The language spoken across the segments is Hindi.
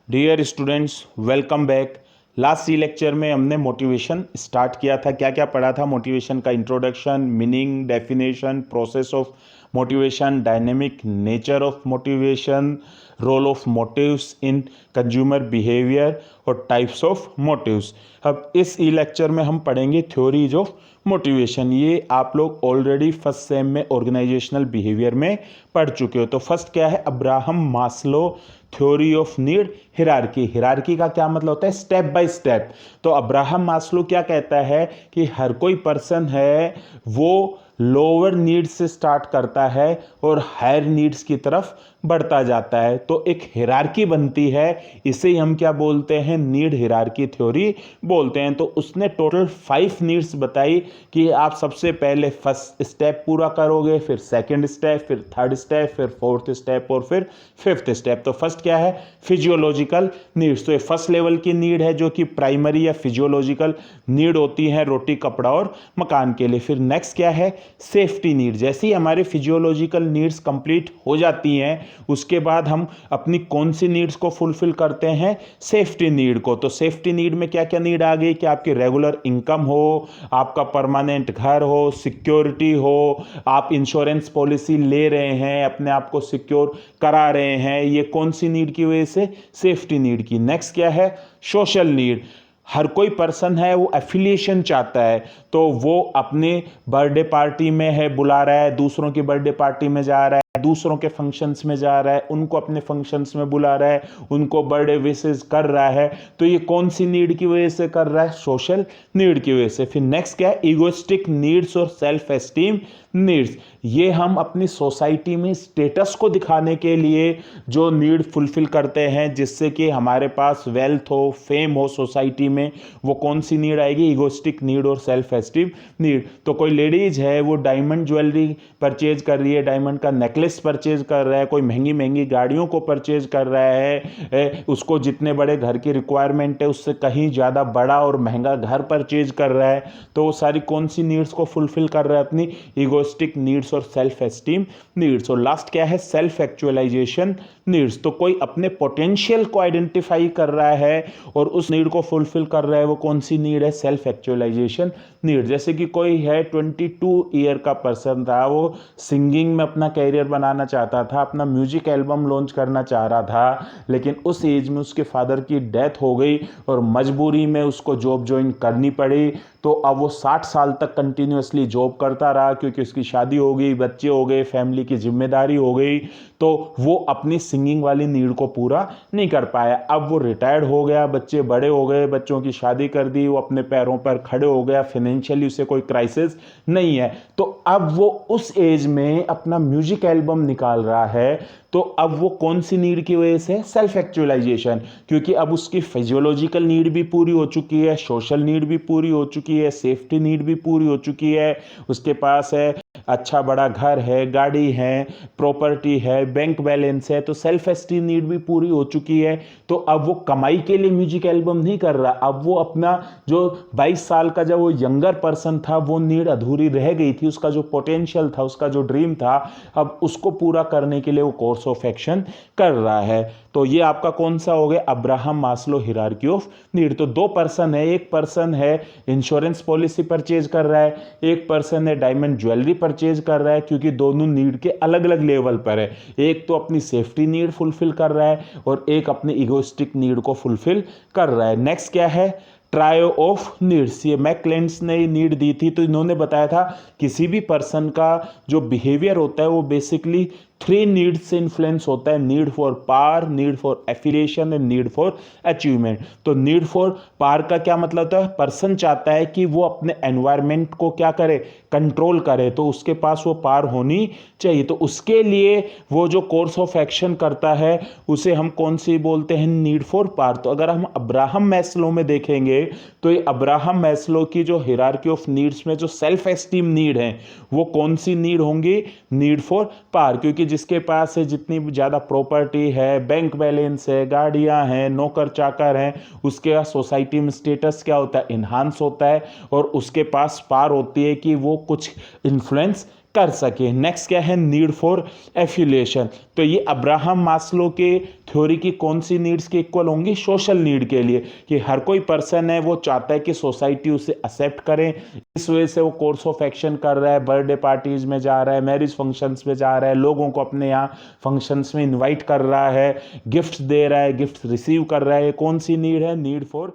Dear students, welcome back. Last lecture में हमने मोटिवेशन स्टार्ट किया था। क्या क्या पढ़ा था? मोटिवेशन का introduction, meaning, definition, process of motivation, dynamic nature of motivation, role of motives in consumer behaviour और टाइप्स ऑफ मोटिव्स। अब इस ई लेक्चर में हम पढ़ेंगे थ्योरीज ऑफ मोटिवेशन। ये आप लोग ऑलरेडी फर्स्ट सेम में ऑर्गेनाइजेशनल बिहेवियर में पढ़ चुके हो। तो फर्स्ट क्या है? Abraham Maslow theory of need hierarchy. Hierarchy का क्या मतलब होता है? Step by step. तो अब्राहम मास्लो क्या कहता है कि हर कोई पर्सन है वो लोअर नीड्स से स्टार्ट करता है और हायर नीड्स की तरफ बढ़ता जाता है, तो एक हिरार्की बनती है। इसे हम क्या बोलते हैं? नीड हिरार्की थ्योरी बोलते हैं। तो उसने टोटल 5 नीड्स बताई कि आप सबसे पहले फर्स्ट स्टेप पूरा करोगे, फिर सेकंड स्टेप, फिर थर्ड स्टेप, फिर फोर्थ स्टेप और फिर फिफ्थ स्टेप। तो फर्स्ट क्या है? Physiological needs. तो ये फर्स्ट लेवल की नीड है जो कि प्राइमरी या फिजियोलॉजिकल नीड होती है रोटी, कपड़ा और मकान के लिए। फिर नेक्स्ट क्या है? Safety need. जैसे ही हमारे फिजियोलॉजिकल नीड्स कंप्लीट हो जाती हैं, उसके बाद हम अपनी कौन सी नीड्स को फुलफिल करते हैं? सेफ्टी नीड को। तो सेफ्टी नीड में क्या क्या नीड आ गई कि आपकी रेगुलर इनकम हो, आपका परमानेंट घर हो, सिक्योरिटी हो, आप इंश्योरेंस पॉलिसी ले रहे हैं, अपने आप को सिक्योर करा रहे हैं। ये कौन सी नीड की वजह से? सेफ्टी नीड की। नेक्स्ट क्या है? Social need. हर कोई पर्सन है वो एफिलिएशन चाहता है, तो वो अपने बर्थडे पार्टी में है बुला रहा है, दूसरों की बर्थडे पार्टी में जा रहा है, दूसरों के फंक्शंस में जा रहा है, उनको अपने फंक्शंस में बुला रहा है, उनको बर्थडे विशेस कर रहा है। तो ये कौन सी नीड की वजह से कर रहा है? सोशल नीड की वजह से। फिर नेक्स्ट क्या है? इगोइस्टिक नीड्स और सेल्फ एस्टीम नीड्स। ये हम अपनी सोसाइटी में स्टेटस को दिखाने के लिए जो नीड फुलफिल करते हैं, जिससे कि हमारे पास वेल्थ हो, फेम हो सोसाइटी में, वो कौन सी नीड आएगी? इगोइस्टिक नीड और सेल्फ एस्टीम नीड। तो कोई लेडीज है वो डायमंड ज्वेलरी परचेज कर रही है, डायमंड का नेकलेस परचेज कर रहा है, कोई महंगी महंगी गाड़ियों को परचेज कर रहा है, उसको जितने बड़े घर की रिक्वायरमेंट है उससे कहीं ज़्यादा बड़ा और महंगा घर परचेज कर रहा है। तो वो सारी कौन सी नीड्स को फुलफिल कर रहा है? अपनी इगोइस्टिक नीड्स और सेल्फ एस्टीम नीड्स। और लास्ट क्या है? Self actualisation needs. तो कोई अपने पोटेंशियल को आइडेंटिफाई कर रहा है और उस नीड को फुलफिल कर रहा है। वो कौन सी नीड है? Self actualisation need. जैसे कि कोई है 22 ईयर का पर्सन था, वो सिंगिंग में अपना कैरियर बनाना चाहता था, अपना म्यूजिक एल्बम लॉन्च करना चाह रहा था, लेकिन उस एज में उसके फादर की डेथ हो गई और मजबूरी में उसको जॉब ज्वाइन करनी पड़ी। तो अब वो 60 साल तक कंटिन्यूअसली जॉब करता रहा, क्योंकि उसकी शादी हो गई, बच्चे हो गए, फैमिली की जिम्मेदारी हो गई, तो वो अपनी सिंगिंग वाली नीड को पूरा नहीं कर पाया। अब वो रिटायर्ड हो गया, बच्चे बड़े हो गए, बच्चों की शादी कर दी, वो अपने पैरों पर खड़े हो गया, फाइनेंशियली उसे कोई क्राइसिस नहीं है। तो अब वो उस एज में अपना म्यूजिक एल्बम निकाल रहा है। तो अब वो कौन सी नीड की वजह से? Self actualisation. क्योंकि अब उसकी फिजियोलॉजिकल नीड भी पूरी हो चुकी है, सोशल नीड भी पूरी हो चुकी है, सेफ्टी नीड भी पूरी हो चुकी है, उसके पास है अच्छा बड़ा घर है, गाड़ी है, प्रॉपर्टी है, बैंक बैलेंस है, तो सेल्फ एस्टीम नीड भी पूरी हो चुकी है। तो अब वो कमाई के लिए म्यूजिक एल्बम नहीं कर रहा। अब वो अपना जो 22 साल का जब वो यंगर पर्सन था, वो नीड अधूरी रह गई थी, उसका जो पोटेंशियल था, उसका जो ड्रीम था, अब उसको पूरा करने के लिए वो कोर्स ऑफ एक्शन कर रहा है। तो ये आपका कौन सा हो गया? Abraham Maslow hierarchy of need. तो दो पर्सन है, एक पर्सन है इंश्योरेंस पॉलिसी परचेज कर रहा है, एक पर्सन है डायमंड ज्वेलरी परचेज कर रहा है, क्योंकि दोनों नीड के अलग अलग लेवल पर है। एक तो अपनी सेफ्टी नीड फुलफिल कर रहा है और एक अपनी इगोइस्टिक नीड को फुलफिल कर रहा है। नेक्स्ट क्या है? Trio of needs. ये मैकक्लेंस ने नीड दी थी, तो इन्होंने बताया था किसी भी पर्सन का जो बिहेवियर होता है वो बेसिकली 3 नीड्स से इन्फ्लुएंस होता है: need for power, need for affiliation and need for achievement. तो नीड फॉर पावर का क्या मतलब होता है? पर्सन चाहता है कि वो अपने एनवायरनमेंट को क्या करे? कंट्रोल करे, तो उसके पास वो पावर होनी चाहिए। तो उसके लिए वो जो कोर्स ऑफ एक्शन करता है उसे हम कौन सी बोलते हैं? Need for power. तो अगर हम अब्राहम मैस्लो में देखेंगे तो ये अब्राहम मैस्लो की जो हिरार्की ऑफ नीड्स में जो सेल्फ एस्टीम नीड है वो कौन सी नीड होंगी? Need for power. क्योंकि जिसके पास है जितनी ज़्यादा प्रॉपर्टी है, बैंक बैलेंस है, गाड़ियां हैं, नौकर चाकर हैं, उसके सोसाइटी में स्टेटस क्या होता है? इन्हांस होता है, और उसके पास पावर होती है कि वो कुछ इन्फ्लुएंस कर सके। नेक्स्ट क्या है? Need for affiliation. तो ये अब्राहम मास्लो के थ्योरी की कौन सी नीड्स के इक्वल होंगी? सोशल नीड के लिए, कि हर कोई पर्सन है वो चाहता है कि सोसाइटी उसे एक्सेप्ट करे, इस वजह से वो कोर्स ऑफ एक्शन कर रहा है, बर्थडे पार्टीज में जा रहा है, मैरिज फंक्शंस में जा रहा है, लोगों को अपने यहाँ फंक्शंस में इनवाइट कर रहा है, गिफ्ट्स दे रहा है, गिफ्ट्स रिसीव कर रहा है। ये कौन सी नीड है? Need for.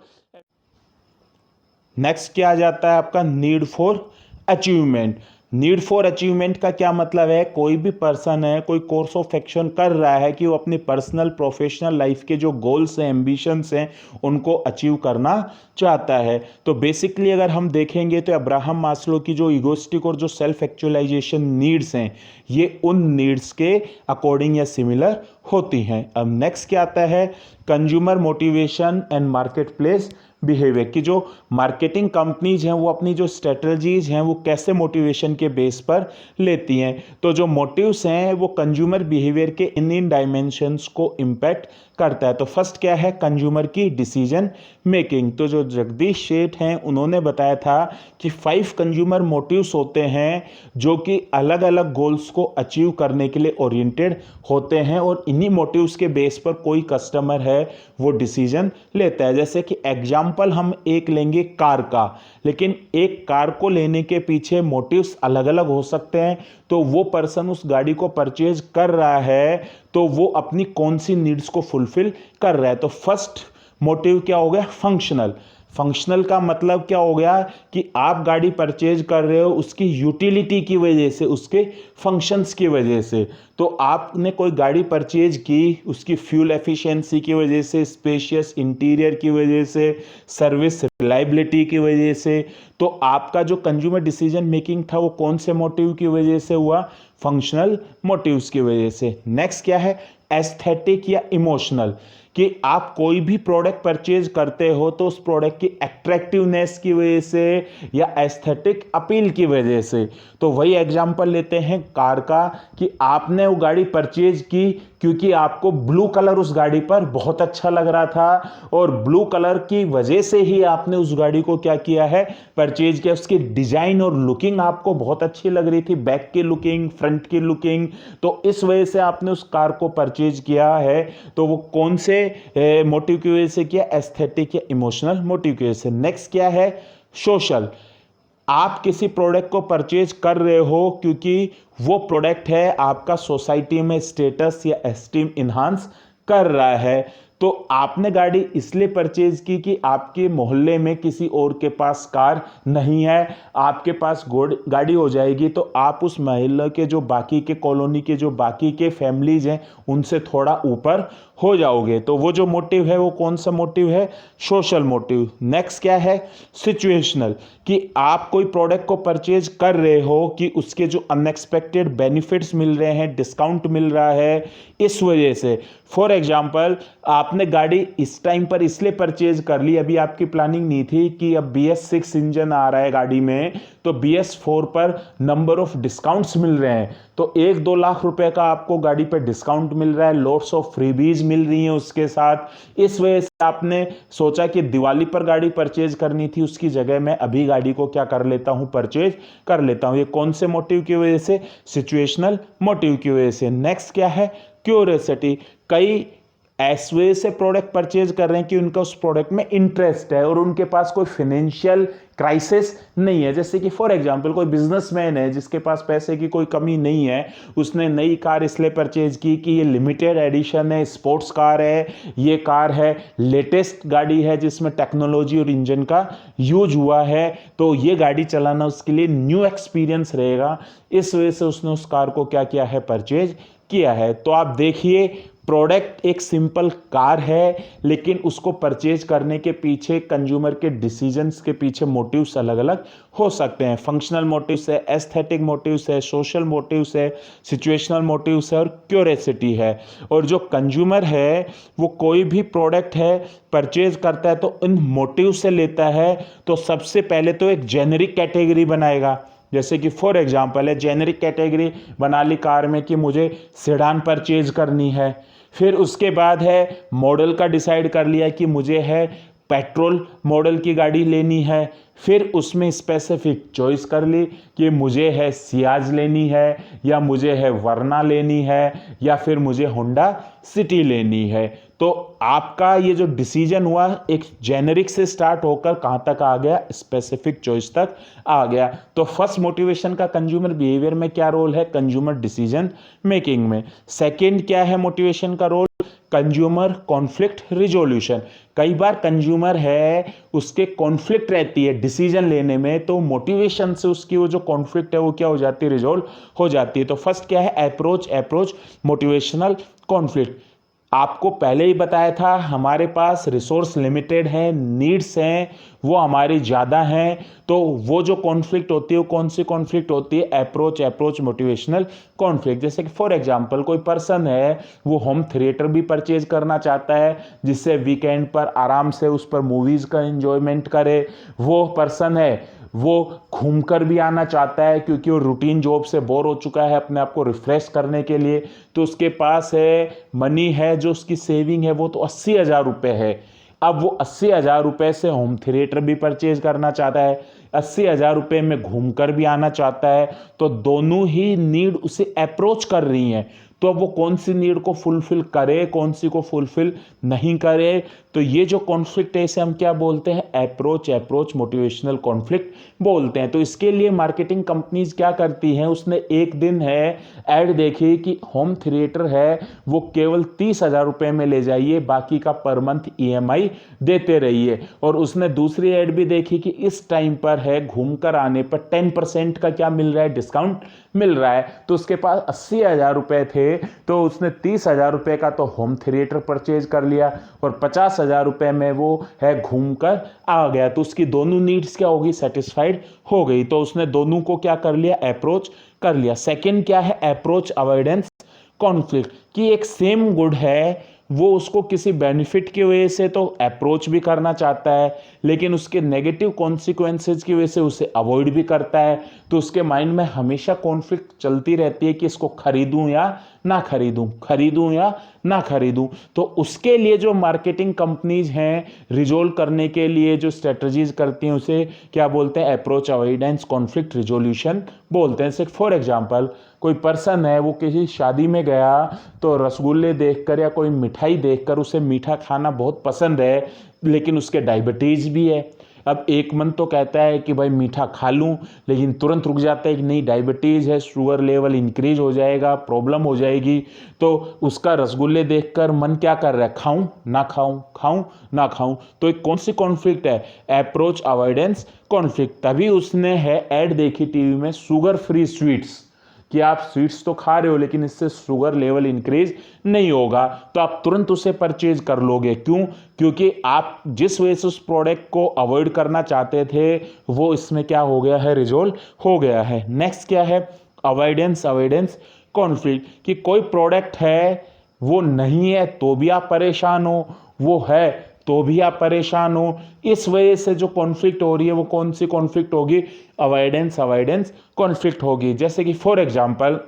नेक्स्ट क्या आ जाता है आपका? Need for achievement. Need for achievement का क्या मतलब है? कोई भी पर्सन है, कोई कोर्स ऑफ एक्शन कर रहा है कि वो अपनी पर्सनल प्रोफेशनल लाइफ के जो गोल्स हैं, एम्बिशंस हैं, उनको अचीव करना चाहता है। तो बेसिकली अगर हम देखेंगे तो अब्राहम मास्लो की जो इगोइस्टिक और जो सेल्फ एक्चुअलाइजेशन नीड्स हैं, ये उन नीड्स के अकॉर्डिंग या सिमिलर होती हैं। अब नेक्स्ट क्या आता है? Consumer motivation and market place behaviour, की जो मार्केटिंग कंपनीज हैं वो अपनी जो स्ट्रेटजीज हैं वो कैसे मोटिवेशन के बेस पर लेती हैं। तो जो मोटिव्स हैं वो कंज्यूमर बिहेवियर के इन डायमेंशंस को इम्पैक्ट करता है। तो फर्स्ट क्या है? कंज्यूमर की डिसीजन मेकिंग। तो जो जगदीश सेठ हैं उन्होंने बताया था कि 5 कंज्यूमर मोटिव्स होते हैं जो कि अलग अलग गोल्स को अचीव करने के लिए ओरिएंटेड होते हैं, और इन्हीं मोटिव्स के बेस पर कोई कस्टमर है वो डिसीजन लेता है। जैसे कि एग्जाम्पल हम एक लेंगे कार का, लेकिन एक कार को लेने के पीछे मोटिव्स अलग अलग हो सकते हैं। तो वो पर्सन उस गाड़ी को परचेज कर रहा है तो वो अपनी कौन सी नीड्स को फुलफिल कर रहा है। तो फर्स्ट मोटिव क्या हो गया? फंक्शनल। फंक्शनल का मतलब क्या हो गया? कि आप गाड़ी परचेज कर रहे हो उसकी यूटिलिटी की वजह से, उसके फंक्शंस की वजह से। तो आपने कोई गाड़ी परचेज की उसकी फ्यूल एफिशिएंसी की वजह से, स्पेशियस इंटीरियर की वजह से, सर्विस रिलायबिलिटी की वजह से। तो आपका जो कंज्यूमर डिसीजन मेकिंग था वो कौन से मोटिव की वजह से हुआ? फंक्शनल मोटिव्स की वजह से। नेक्स्ट क्या है? एस्थेटिक या इमोशनल, कि आप कोई भी प्रोडक्ट परचेज करते हो तो उस प्रोडक्ट की अट्रैक्टिवनेस की वजह से या एस्थेटिक अपील की वजह से। तो वही एग्जांपल लेते हैं कार का, कि आपने वो गाड़ी परचेज की क्योंकि आपको ब्लू कलर उस गाड़ी पर बहुत अच्छा लग रहा था, और ब्लू कलर की वजह से ही आपने उस गाड़ी को क्या किया है? परचेज किया। उसकी डिजाइन और लुकिंग आपको बहुत अच्छी लग रही थी, बैक की लुकिंग, फ्रंट की लुकिंग, तो इस वजह से आपने उस कार को परचेज किया है। तो वो कौन से मोटिव की वजह से किया? एस्थेटिक या इमोशनल मोटिव की वजह से। नेक्स्ट क्या है? सोशल। आप किसी प्रोडक्ट को परचेज कर रहे हो क्योंकि वो प्रोडक्ट है आपका सोसाइटी में स्टेटस या एस्टीम इन्हांस कर रहा है। तो आपने गाड़ी इसलिए परचेज की कि आपके मोहल्ले में किसी और के पास कार नहीं है, आपके पास गाड़ी हो जाएगी तो आप उस मोहल्ले के जो बाकी के कॉलोनी के जो बाकी के फैमिलीज हैं उनसे थोड़ा ऊपर हो जाओगे। तो वो जो मोटिव है वो कौन सा मोटिव है? Social motive. नेक्स्ट क्या है? सिचुएशनल, कि आप कोई प्रोडक्ट को परचेज कर रहे हो कि उसके जो अनएक्सपेक्टेड बेनिफिट्स मिल रहे हैं, डिस्काउंट मिल रहा है, इस वजह से। फॉर एग्जांपल, आपने गाड़ी इस टाइम पर इसलिए परचेज कर ली, अभी आपकी प्लानिंग नहीं थी कि अब BS6 इंजन आ रहा है गाड़ी में, तो BS4 पर नंबर ऑफ डिस्काउंट्स मिल रहे हैं, तो 1-2 लाख रुपए का आपको गाड़ी पे डिस्काउंट मिल रहा है, लॉट्स ऑफ फ्रीबीज मिल रही हैं उसके साथ। इस वजह से आपने सोचा कि दिवाली पर गाड़ी परचेज करनी थी, उसकी जगह मैं अभी गाड़ी को क्या कर लेता हूं? परचेज कर लेता हूं। ये कौन से मोटिव की वजह से? सिचुएशनल मोटिव की वजह से। नेक्स्ट क्या है? क्यूरियोसिटी। कई ऐसे वजह से प्रोडक्ट परचेज कर रहे हैं कि उनका उस प्रोडक्ट में इंटरेस्ट है और उनके पास कोई फाइनेंशियल क्राइसिस नहीं है। जैसे कि फॉर एग्जांपल कोई बिजनेसमैन है जिसके पास पैसे की कोई कमी नहीं है, उसने नई कार इसलिए परचेज की कि ये लिमिटेड एडिशन है, स्पोर्ट्स कार है, ये कार है, लेटेस्ट गाड़ी है जिसमें टेक्नोलॉजी और इंजन का यूज हुआ है, तो ये गाड़ी चलाना उसके लिए न्यू एक्सपीरियंस रहेगा। इस वजह से उसने उस कार को क्या किया है? परचेज किया है। तो आप देखिए, प्रोडक्ट एक सिंपल कार है, लेकिन उसको परचेज करने के पीछे कंज्यूमर के डिसीजंस के पीछे मोटिव्स अलग अलग हो सकते हैं। फंक्शनल मोटिव्स है, एस्थेटिक मोटिव्स है, सोशल मोटिव्स है, सिचुएशनल मोटिव्स है और क्यूरियोसिटी है। और जो कंज्यूमर है वो कोई भी प्रोडक्ट है परचेज करता है तो इन मोटिव से लेता है। तो सबसे पहले तो एक जेनेरिक कैटेगरी बनाएगा, जैसे कि फॉर एग्जांपल है, जेनेरिक कैटेगरी बना ली कार में कि मुझे सेडान परचेज करनी है। फिर उसके बाद है मॉडल का डिसाइड कर लिया कि मुझे है पेट्रोल मॉडल की गाड़ी लेनी है, फिर उसमें स्पेसिफिक चॉइस कर ली कि मुझे है सियाज लेनी है, या मुझे है वरना लेनी है, या फिर मुझे होंडा सिटी लेनी है। तो आपका ये जो डिसीजन हुआ एक जेनेरिक से स्टार्ट होकर कहाँ तक आ गया, स्पेसिफिक चॉइस तक आ गया। तो फर्स्ट मोटिवेशन का कंज्यूमर बिहेवियर में क्या रोल है, कंज्यूमर डिसीजन मेकिंग में। सेकंड क्या है मोटिवेशन का रोल, कंज्यूमर कॉन्फ्लिक्ट रिजोल्यूशन। कई बार कंज्यूमर है उसके कॉन्फ्लिक्ट रहती है डिसीजन लेने में, तो मोटिवेशन से उसकी वो जो कॉन्फ्लिक्ट है वो क्या हो जाती है, रिजोल्व हो जाती है। तो फर्स्ट क्या है, अप्रोच मोटिवेशनल कॉन्फ्लिक्ट। आपको पहले ही बताया था हमारे पास रिसोर्स लिमिटेड है, नीड्स हैं वो हमारी ज़्यादा हैं, तो वो जो कॉन्फ्लिक्ट होती है वो कौन सी कॉन्फ्लिक्ट होती है, अप्रोच मोटिवेशनल कॉन्फ्लिक्ट। जैसे कि फॉर एग्जांपल कोई पर्सन है वो होम थिएटर भी परचेज करना चाहता है जिससे वीकेंड पर आराम से उस पर मूवीज़ का एंजॉयमेंट करे। वो पर्सन है वो घूमकर भी आना चाहता है क्योंकि वो रूटीन जॉब से बोर हो चुका है, अपने आप को रिफ्रेश करने के लिए। तो उसके पास है मनी है, जो उसकी सेविंग है वो तो 80,000 रुपये है। अब वो 80,000 रुपये से होम थिएटर भी परचेज करना चाहता है, 80,000 रुपये में घूमकर भी आना चाहता है। तो दोनों ही नीड उसे अप्रोच कर रही हैं। तो अब वो कौन सी नीड को फुलफिल करे, कौन सी को फुलफिल नहीं करे। तो ये जो कॉन्फ्लिक्ट है इसे हम क्या बोलते हैं, अप्रोच मोटिवेशनल कॉन्फ्लिक्ट बोलते हैं। तो इसके लिए मार्केटिंग कंपनीज क्या करती हैं, उसने एक दिन है ऐड देखी कि होम थिएटर है वो केवल 30,000 रुपये में ले जाइए, बाकी का पर मंथ EMI देते रहिए। और उसने दूसरी ऐड भी देखी कि इस टाइम पर है घूमकर आने पर 10% का क्या मिल रहा है, डिस्काउंट मिल रहा है। तो उसके पास 80,000 रुपये थे, तो उसने 30,000 रुपये का तो होम थिएटर परचेज कर लिया और 50,000 रुपये में वो है घूमकर आ गया। तो उसकी दोनों नीड्स क्या होगी, सेटिस्फाइड हो गई। तो उसने दोनों को क्या कर लिया, अप्रोच कर लिया। सेकंड क्या है, अप्रोच अवॉइडेंस कॉन्फ्लिक्ट, कि एक सेम गुड है वो उसको किसी बेनिफिट की वजह से तो अप्रोच भी करना चाहता है, लेकिन उसके नेगेटिव कॉन्सिक्वेंसेज की वजह से उसे अवॉइड भी करता है। तो उसके माइंड में हमेशा कॉन्फ्लिक्ट चलती रहती है कि इसको खरीदूं या ना खरीदूं, खरीदूं या ना खरीदूं। तो उसके लिए जो मार्केटिंग कंपनीज हैं रिजोल्व करने के लिए जो स्ट्रेटजीज करती हैं उसे क्या बोलते हैं, अप्रोच अवॉइडेंस कॉन्फ्लिक्ट रिजोल्यूशन बोलते हैं। फॉर एग्जांपल कोई पर्सन है वो किसी शादी में गया तो रसगुल्ले देखकर या कोई मिठाई देखकर उसे मीठा खाना बहुत पसंद है, लेकिन उसके डायबिटीज़ भी है। अब एक मन तो कहता है कि भाई मीठा खा लूं, लेकिन तुरंत रुक जाता है कि नहीं डायबिटीज़ है, शुगर लेवल इंक्रीज हो जाएगा, प्रॉब्लम हो जाएगी। तो उसका रसगुल्ले देखकर मन क्या कर रहा है, खाऊं ना खाऊं, खाऊं ना खाऊं। तो एक कौन सी कॉन्फ्लिक्ट है, अप्रोच अवॉइडेंस कॉन्फ्लिक्ट। तभी उसने है ऐड देखी टीवी में शुगर फ्री स्वीट्स, कि आप स्वीट्स तो खा रहे हो लेकिन इससे शुगर लेवल इंक्रीज नहीं होगा, तो आप तुरंत उसे परचेज कर लोगे। क्यों, क्योंकि आप जिस वजह से उस प्रोडक्ट को अवॉइड करना चाहते थे वो इसमें क्या हो गया है, रिजोल्व हो गया है। नेक्स्ट क्या है, अवॉइडेंस कॉन्फ्लिक्ट, कि कोई प्रोडक्ट है वो नहीं है तो भी आप परेशान हो, वो है तो भी आप परेशान हो। इस वजह से जो कॉन्फ्लिक्ट हो रही है वो कौन सी कॉन्फ्लिक्ट होगी, अवॉइडेंस कॉन्फ्लिक्ट होगी। जैसे कि फॉर एग्जांपल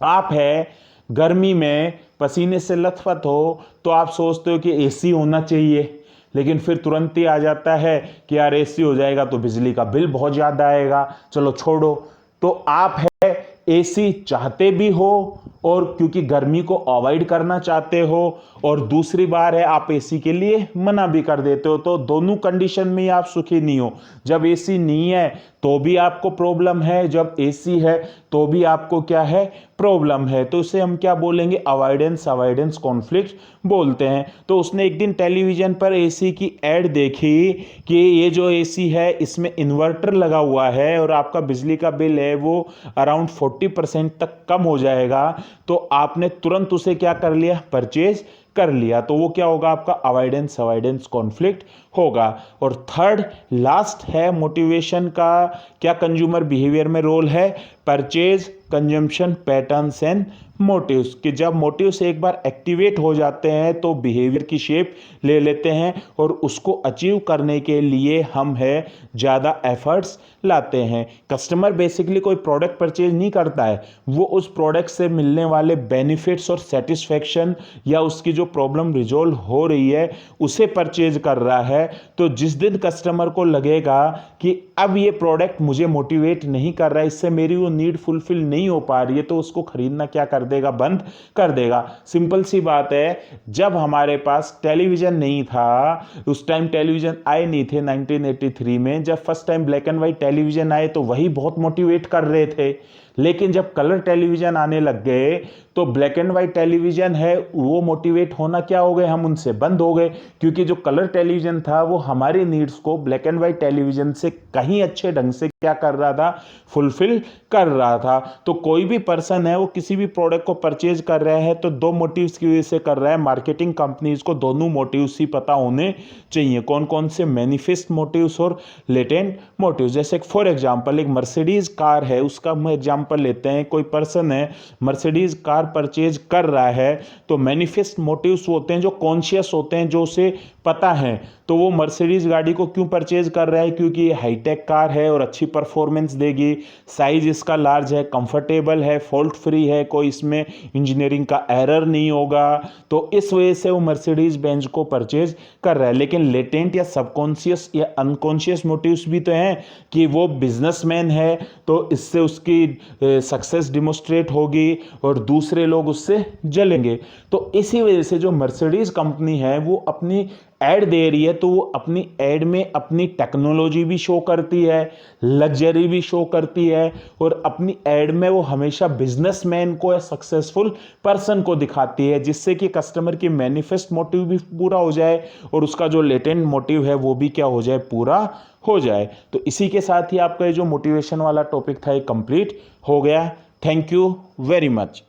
आप है गर्मी में पसीने से लथपथ हो तो आप सोचते हो कि एसी होना चाहिए, लेकिन फिर तुरंत ही आ जाता है कि यार एसी हो जाएगा तो बिजली का बिल बहुत ज़्यादा आएगा, चलो छोड़ो। तो आप है एसी चाहते भी हो और क्योंकि गर्मी को अवॉइड करना चाहते हो, और दूसरी बार है आप एसी के लिए मना भी कर देते हो। तो दोनों कंडीशन में आप सुखी नहीं हो। जब एसी नहीं है तो भी आपको प्रॉब्लम है, जब एसी है तो भी आपको क्या है, प्रॉब्लम है। तो इसे हम क्या बोलेंगे, अवॉइडेंस कॉन्फ्लिक्ट बोलते हैं। तो उसने एक दिन टेलीविजन पर एसी की एड देखी कि ये जो एसी है इसमें इन्वर्टर लगा हुआ है और आपका बिजली का बिल है वो अराउंड 40% तक कम हो जाएगा। तो आपने तुरंत उसे क्या कर लिया, परचेज कर लिया। तो वो क्या होगा, आपका अवॉइडेंस कॉन्फ्लिक्ट होगा। और थर्ड लास्ट है मोटिवेशन का क्या कंज्यूमर बिहेवियर में रोल है, purchase consumption patterns and motives, कि जब मोटिव्स एक बार एक्टिवेट हो जाते हैं तो बिहेवियर की शेप ले लेते हैं और उसको अचीव करने के लिए हम है ज़्यादा एफर्ट्स लाते हैं। कस्टमर बेसिकली कोई प्रोडक्ट परचेज नहीं करता है, वो उस प्रोडक्ट से मिलने वाले बेनिफिट्स और सेटिस्फेक्शन या उसकी जो प्रॉब्लम रिजॉल्व हो रही है उसे परचेज कर रहा है। तो जिस दिन कस्टमर को लगेगा कि अब ये प्रोडक्ट मुझे मोटिवेट नहीं कर रहा है, इससे मेरी वो नीड फुलफिल नहीं हो पा रही है, तो उसको खरीदना क्या कर देगा, बंद कर देगा। सिंपल सी बात है, जब हमारे पास टेलीविजन नहीं था, उस टाइम टेलीविजन आए नहीं थे 1983 में, जब first time black and white television आए तो वही बहुत मोटिवेट कर रहे थे। लेकिन जब कलर टेलीविजन आने लग गए तो ब्लैक एंड व्हाइट टेलीविजन है वो मोटिवेट होना क्या हो गए, हम उनसे बंद हो गए, क्योंकि जो कलर टेलीविजन था वो हमारी नीड्स को ब्लैक एंड व्हाइट टेलीविजन से कहीं अच्छे ढंग से क्या कर रहा था, फुलफिल कर रहा था। तो कोई भी पर्सन है वो किसी भी प्रोडक्ट को परचेज कर रहा है तो दो मोटिव्स की वजह से कर रहा है। मार्केटिंग कंपनीज को दोनों मोटिव्स ही पता होने चाहिए, कौन कौन से मैनिफेस्ट मोटिव्स और लेटेंट मोटिव्स। जैसे फॉर एग्जांपल एक मर्सिडीज कार है, उसका हम एग्जांपल लेते हैं। कोई पर्सन है मर्सिडीज कार परचेज कर रहा है तो मैनिफेस्ट मोटिव्स होते हैं जो कॉन्शियस होते हैं, जो उसे पता है। तो वो मर्सिडीज गाड़ी को क्यों परचेज कर रहा है, क्योंकि ये हाईटेक कार है और अच्छी परफॉर्मेंस देगी, साइज इसका लार्ज है, कंफर्टेबल है, फॉल्ट फ्री है, कोई इसमें इंजीनियरिंग का एरर नहीं होगा। तो इस वजह से वो मर्सिडीज बेंज को परचेज कर रहा है। लेकिन लेटेंट या सबकॉन्शियस या अनकॉन्शियस मोटिव्स भी तो हैं कि वो बिजनेसमैन है तो इससे उसकी सक्सेस डिमोस्ट्रेट होगी और दूसरे लोग उससे जलेंगे। तो इसी वजह से जो मर्सिडीज कंपनी है वो अपनी ऐड दे रही है तो वो अपनी ऐड में अपनी टेक्नोलॉजी भी शो करती है, लग्जरी भी शो करती है, और अपनी ऐड में वो हमेशा बिजनेसमैन को या सक्सेसफुल पर्सन को दिखाती है, जिससे कि कस्टमर की मैनिफेस्ट मोटिव भी पूरा हो जाए और उसका जो लेटेंट मोटिव है वो भी क्या हो जाए, पूरा हो जाए। तो इसी के साथ ही आपका ये जो मोटिवेशन वाला टॉपिक था ये कंप्लीट हो गया। Thank you very much.